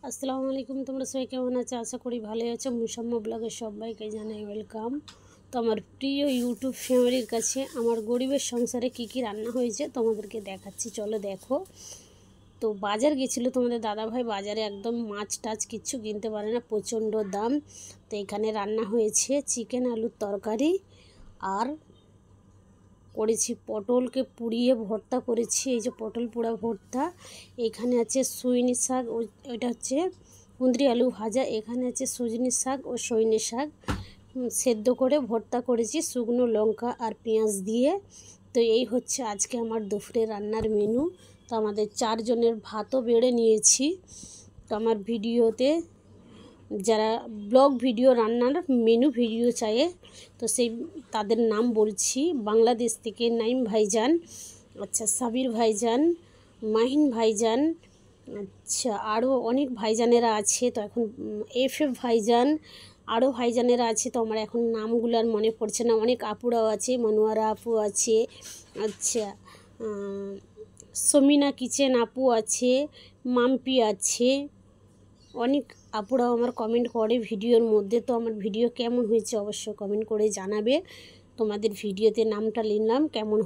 আসসালামু আলাইকুম, তোমরা সবাই কেমন আছো? আশা করি ভালোই আছো। মুসাম্মা ব্লগের সবাইকে জানাই ওয়েলকাম। তো আমার প্রিয় ইউটিউব ফ্যামিলির কাছে আমার গরিবের সংসারে কি কি রান্না হয়েছে তোমাদেরকে দেখাচ্ছি, চলো দেখো। তো বাজার গেছিলো তোমাদের দাদাভাই, বাজারে একদম মাছ টাছ কিচ্ছু কিনতে পারে না, প্রচণ্ড দাম। তো এখানে রান্না হয়েছে চিকেন আলুর তরকারি, আর করেছি পটলকে পুড়িয়ে ভর্তা করেছি, এই যে পটল পোড়া ভর্তা। এখানে আছে সজনে শাক, ওইটা হচ্ছে কুঁদরি আলু ভাজা। এখানে আছে সজনে শাক ও সজনে শাক সেদ্ধ করে ভর্তা করেছি শুকনো লঙ্কা আর পেঁয়াজ দিয়ে। তো এই হচ্ছে আজকে আমার দুপুরে রান্নার মেনু। তো আমাদের 4 জনের ভাতও বেড়ে নিয়েছি। তো আমার ভিডিওতে যারা ব্লগ ভিডিও রান্নার মেনু ভিডিও চায়, তো সেই তাদের নাম বলছি। বাংলাদেশ থেকে নাইম ভাইজান, আচ্ছা সাবির ভাইজান, মাহিন ভাইজান, আচ্ছা আরও অনেক ভাইজানেরা আছে। তো এখন এফ ভাইজান, আরও ভাইজানেরা আছে। তো আমার এখন নামগুলো আর মনে পড়ছে না। অনেক আপুরাও আছে, মনোয়ারা আপু আছে, আচ্ছা সমিনা কিচেন আপু আছে, মাম্পি আছে। অনেক আপুরাও আমার কমেন্ট করে ভিডিওর মধ্যে। তো আমার ভিডিও কেমন হয়েছে অবশ্যই কমেন্ট করে জানাবে। তোমাদের ভিডিওতে নামটা নিলাম, কেমন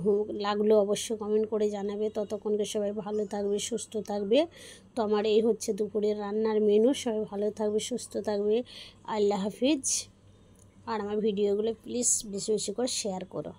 লাগলো অবশ্যই কমেন্ট করে জানাবে। ততক্ষণকে সবাই ভালো থাকবে, সুস্থ থাকবে। তো আমার এই হচ্ছে দুপুরের রান্নার মেনু। সবাই ভালো থাকবে, সুস্থ থাকবে। আল্লাহ হাফিজ। আর আমার ভিডিওগুলো প্লিজ বেশি বেশি করে শেয়ার করো।